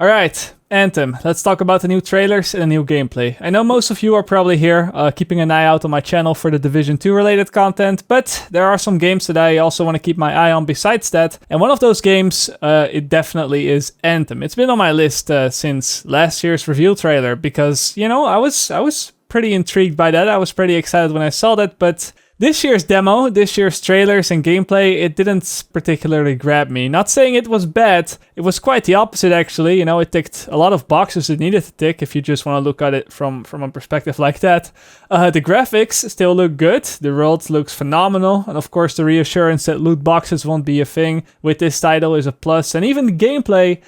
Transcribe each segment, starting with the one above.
Alright, Anthem. Let's talk about the new trailers and the new gameplay. I know most of you are probably here, keeping an eye out on my channel for the Division 2 related content, but there are some games that I also want to keep my eye on besides that, and one of those games, it definitely is Anthem. It's been on my list since last year's reveal trailer, because, you know, I was pretty intrigued by that. I was pretty excited when I saw that, but this year's demo, this year's trailers and gameplay, it didn't particularly grab me. Not saying it was bad, it was quite the opposite actually. You know, it ticked a lot of boxes it needed to tick if you just want to look at it from a perspective like that. The graphics still look good, the world looks phenomenal, and of course the reassurance that loot boxes won't be a thing with this title is a plus. And even the gameplay,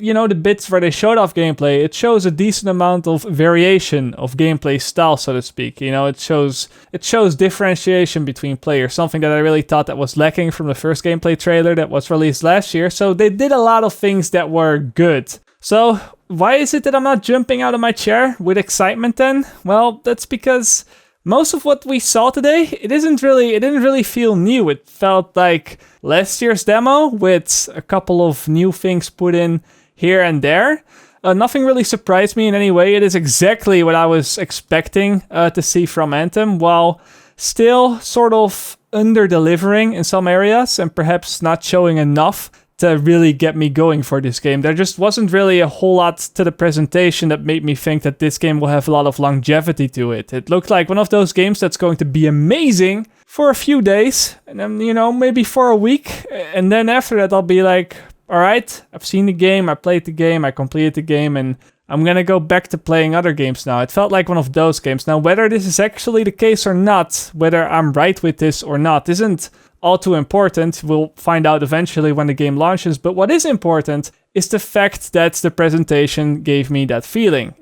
you know, the bits where they showed off gameplay, it shows a decent amount of variation of gameplay style, so to speak. You know, it shows differentiation between players, something that I really thought that was lacking from the first gameplay trailer that was released last year. So they did a lot of things that were good. So why is it that I'm not jumping out of my chair with excitement then? Well, that's because most of what we saw today, it didn't really feel new. It felt like last year's demo with a couple of new things put in here and there. Nothing really surprised me in any way. It is exactly what I was expecting to see from Anthem, while still sort of under-delivering in some areas and perhaps not showing enough to really get me going for this game. There just wasn't really a whole lot to the presentation that made me think that this game will have a lot of longevity to it. It looked like one of those games that's going to be amazing for a few days, and then, you know, maybe for a week, and then after that I'll be like, alright, I've seen the game, I played the game, I completed the game, and I'm gonna go back to playing other games now. It felt like one of those games. Now, whether this is actually the case or not, whether I'm right with this or not, isn't all too important. We'll find out eventually when the game launches. But what is important is the fact that the presentation gave me that feeling.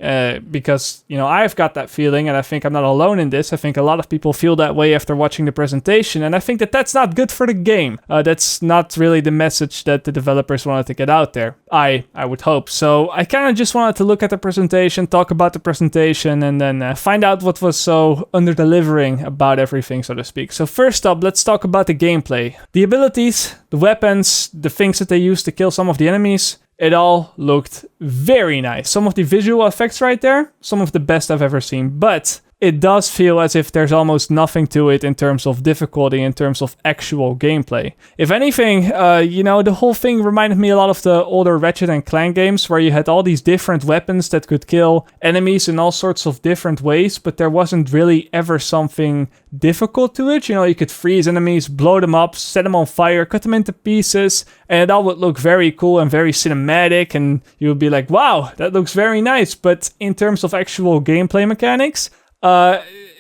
Because, you know, I've got that feeling, and I think I'm not alone in this. I think a lot of people feel that way after watching the presentation, and I think that that's not good for the game. That's not really the message that the developers wanted to get out there. I would hope. So I kind of just wanted to look at the presentation, talk about the presentation, and then find out what was so under-delivering about everything, so to speak. So first up, let's talk about the gameplay. The abilities, the weapons, the things that they use to kill some of the enemies, it all looked very nice. Some of the visual effects right there, some of the best I've ever seen, but it does feel as if there's almost nothing to it in terms of difficulty, in terms of actual gameplay. If anything, you know, the whole thing reminded me a lot of the older Ratchet and Clank games, where you had all these different weapons that could kill enemies in all sorts of different ways, but there wasn't really ever something difficult to it. You know, you could freeze enemies, blow them up, set them on fire, cut them into pieces, and it all would look very cool and very cinematic, and you would be like, wow, that looks very nice. But in terms of actual gameplay mechanics,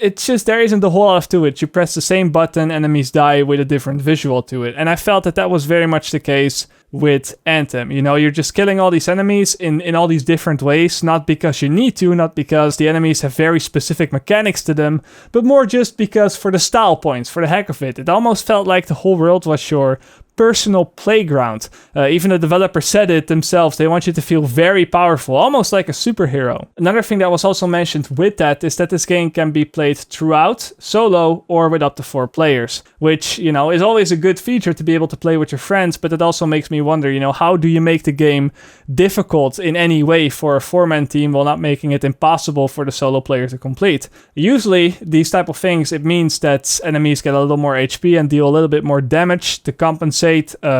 it's just, there isn't a whole lot to it. You press the same button, enemies die with a different visual to it. And I felt that that was very much the case with Anthem. You know, you're just killing all these enemies in all these different ways, not because you need to, not because the enemies have very specific mechanics to them, but more just because for the style points, for the heck of it. It almost felt like the whole world was your personal playground. Even the developers said it themselves. They want you to feel very powerful, almost like a superhero. Another thing that was also mentioned with that is that this game can be played throughout, solo, or with up to 4 players, which, you know, is always a good feature to be able to play with your friends, but it also makes me wonder, you know, how do you make the game difficult in any way for a 4-man team while not making it impossible for the solo player to complete? Usually, these type of things, it means that enemies get a little more HP and deal a little bit more damage to compensate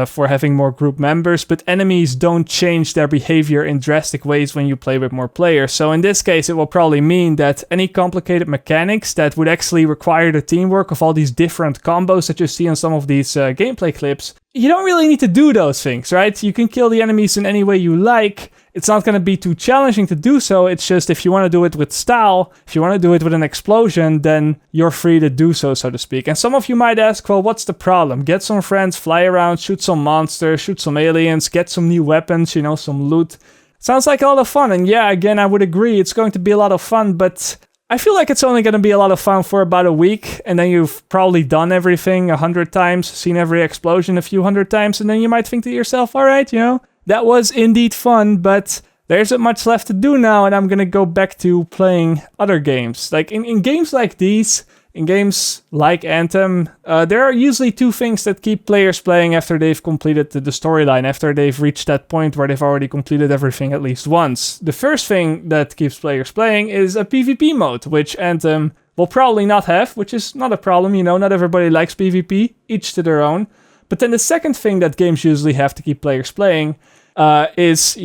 for having more group members, but enemies don't change their behavior in drastic ways when you play with more players. So in this case, it will probably mean that any complicated mechanics that would actually require the teamwork of all these different combos that you see on some of these gameplay clips, you don't really need to do those things, right? You can kill the enemies in any way you like. It's not going to be too challenging to do so. It's just, if you want to do it with style, if you want to do it with an explosion, then you're free to do so, so to speak. And some of you might ask, well, what's the problem? Get some friends, fly around, shoot some monsters, shoot some aliens, get some new weapons, you know, some loot. Sounds like a lot of fun. And yeah, again, I would agree, it's going to be a lot of fun, but I feel like it's only going to be a lot of fun for about a week, and then you've probably done everything 100 times, seen every explosion a few hundred times, and then you might think to yourself, all right, you know, that was indeed fun, but there isn't much left to do now, and I'm gonna go back to playing other games. Like, in games like these, In games like Anthem, there are usually two things that keep players playing after they've completed the storyline, after they've reached that point where they've already completed everything at least once. The first thing that keeps players playing is a PvP mode, which Anthem will probably not have, which is not a problem, not everybody likes PvP, each to their own. But then the second thing that games usually have to keep players playing is,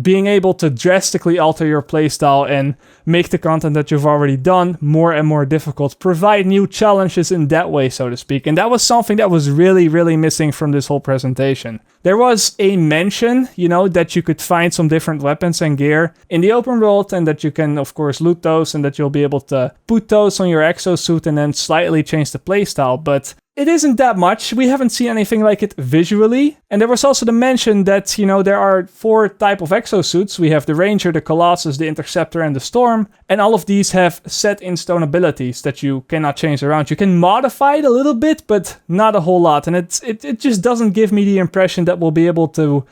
being able to drastically alter your playstyle and make the content that you've already done more and more difficult, provide new challenges in that way, so to speak. And that was something that was really, really missing from this whole presentation. There was a mention, that you could find some different weapons and gear in the open world, and that you can, of course, loot those, and that you'll be able to put those on your exosuit and then slightly change the playstyle, but it isn't that much. We haven't seen anything like it visually. And there was also the mention that, there are 4 types of exosuits. We have the Ranger, the Colossus, the Interceptor, and the Storm. And all of these have set in stone abilities that you cannot change around. You can modify it a little bit, but not a whole lot. And it just doesn't give me the impression that we'll be able to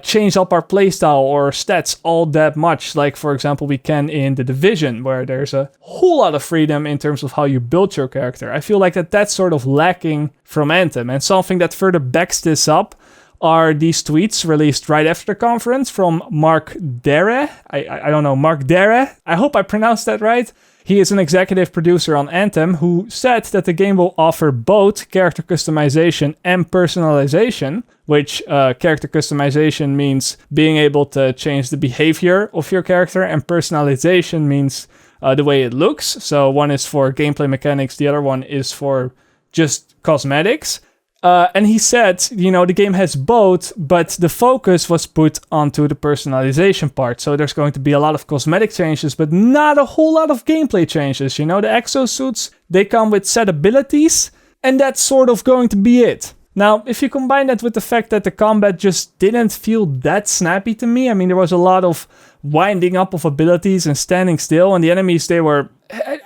change up our playstyle or stats all that much, like for example we can in The Division, where there's a whole lot of freedom in terms of how you build your character. I feel like that's sort of lacking from Anthem, and something that further backs this up are these tweets released right after the conference from Mark Dere. I don't know, Mark Dere? I hope I pronounced that right. He is an executive producer on Anthem who said that the game will offer both character customization and personalization, which character customization means being able to change the behavior of your character, and personalization means the way it looks. So one is for gameplay mechanics, the other one is for just cosmetics. And he said, the game has both, but the focus was put onto the personalization part. So there's going to be a lot of cosmetic changes, but not a whole lot of gameplay changes. The exosuits, they come with set abilities, and that's sort of going to be it. Now, if you combine that with the fact that the combat just didn't feel that snappy to me, there was a lot of winding up of abilities and standing still, and the enemies, they were,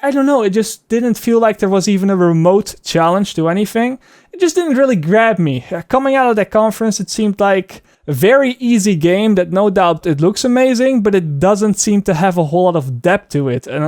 I don't know, it just didn't feel like there was even a remote challenge to anything. It just didn't really grab me. Coming out of that conference, it seemed like a very easy game that no doubt it looks amazing, but it doesn't seem to have a whole lot of depth to it, and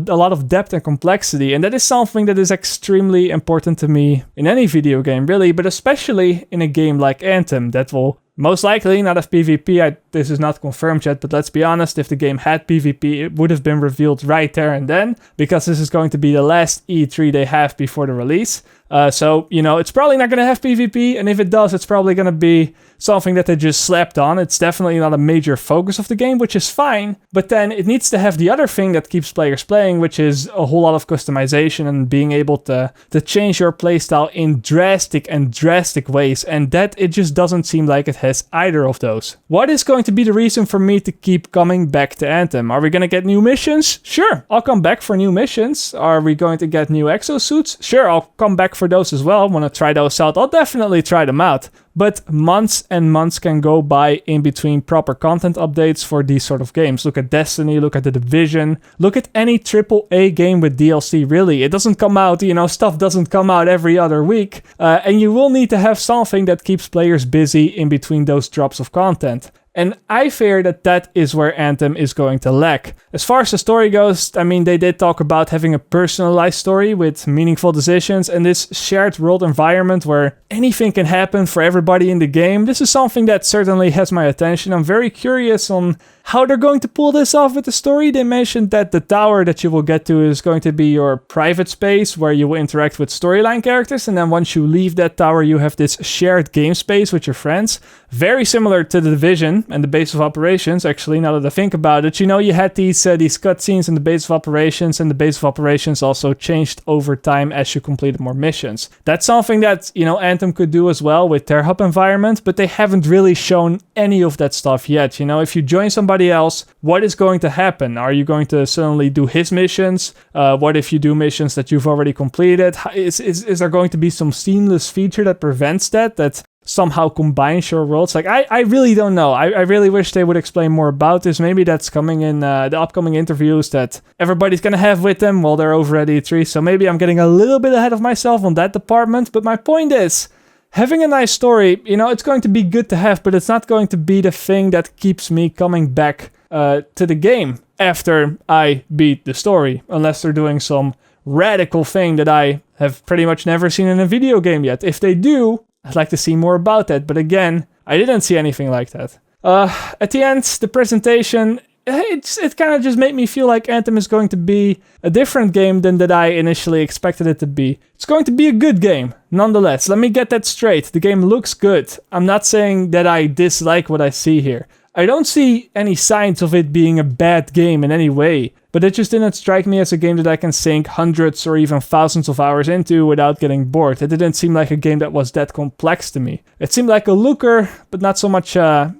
a lot of depth and complexity, and that is something that is extremely important to me in any video game, really, but especially in a game like Anthem that will most likely not have PvP. This is not confirmed yet, but let's be honest, if the game had PvP, it would have been revealed right there and then, because this is going to be the last E3 they have before the release. So, it's probably not going to have PvP, and if it does, it's probably going to be something that they just slapped on. It's definitely not a major focus of the game, which is fine, but then it needs to have the other thing that keeps players playing, which is a whole lot of customization and being able to change your playstyle in drastic ways, and that it just doesn't seem like it has either of those. What is going to be the reason for me to keep coming back to Anthem? Are we going to get new missions? Sure, I'll come back for new missions. Are we going to get new exosuits? Sure, I'll come back for those as well. I want to try those out. I'll definitely try them out. But months and months can go by in between proper content updates for these sort of games. Look at Destiny, look at The Division, look at any AAA game with DLC, really. It doesn't come out, stuff doesn't come out every other week. And you will need to have something that keeps players busy in between those drops of content. And I fear that is where Anthem is going to lack. As far as the story goes, they did talk about having a personalized story with meaningful decisions and this shared world environment where anything can happen for everybody in the game. This is something that certainly has my attention. I'm very curious on how they're going to pull this off with the story. They mentioned that the tower that you will get to is going to be your private space where you will interact with storyline characters, and then once you leave that tower, you have this shared game space with your friends. Very similar to The Division and the base of operations, actually, now that I think about it. You had these cutscenes in the base of operations, and the base of operations also changed over time as you completed more missions. That's something that, Anthem could do as well with their hub environment, but they haven't really shown any of that stuff yet. If you join somebody else, what is going to happen? Are you going to suddenly do his missions? What if you do missions that you've already completed? Is there going to be some seamless feature that prevents that somehow combines your worlds? I really don't know. I really wish they would explain more about this. Maybe that's coming in the upcoming interviews that everybody's gonna have with them while they're over at E3, so maybe I'm getting a little bit ahead of myself on that department, but my point is, having a nice story, it's going to be good to have, but it's not going to be the thing that keeps me coming back to the game after I beat the story, unless they're doing some radical thing that I have pretty much never seen in a video game yet. If they do, I'd like to see more about that. But again, I didn't see anything like that. At the end, the presentation, it kind of just made me feel like Anthem is going to be a different game than that I initially expected it to be. It's going to be a good game, nonetheless. Let me get that straight. The game looks good. I'm not saying that I dislike what I see here. I don't see any signs of it being a bad game in any way, but it just didn't strike me as a game that I can sink hundreds or even thousands of hours into without getting bored. It didn't seem like a game that was that complex to me. It seemed like a looker, but not so much a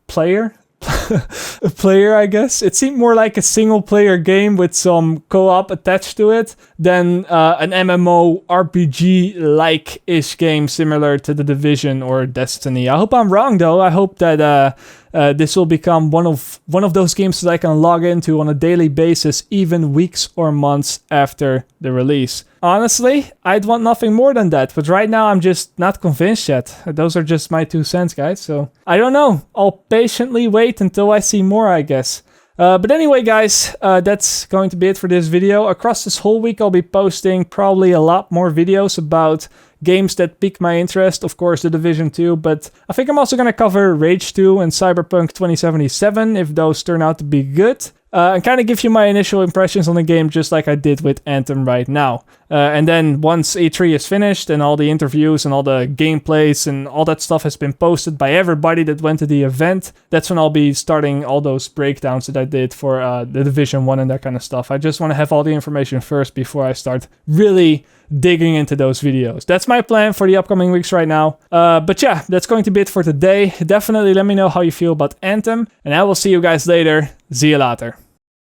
player. A player, I guess. It seemed more like a single player game with some co-op attached to it than an MMO RPG-like-ish game similar to The Division or Destiny. I hope I'm wrong though. I hope that this will become one of those games that I can log into on a daily basis, even weeks or months after the release. Honestly, I'd want nothing more than that, but right now I'm just not convinced yet. Those are just my 2 cents, guys, so I don't know. I'll patiently wait until I see more, I guess. But anyway, guys, that's going to be it for this video. Across this whole week, I'll be posting probably a lot more videos about games that pique my interest. Of course, The Division 2, but I think I'm also going to cover Rage 2 and Cyberpunk 2077 if those turn out to be good. And kind of give you my initial impressions on the game just like I did with Anthem right now. And then once E3 is finished and all the interviews and all the gameplays and all that stuff has been posted by everybody that went to the event, that's when I'll be starting all those breakdowns that I did for The Division 1 and that kind of stuff. I just want to have all the information first before I start really digging into those videos. That's my plan for the upcoming weeks right now. But yeah, that's going to be it for today. Definitely let me know how you feel about Anthem, and I will see you guys later. See you later.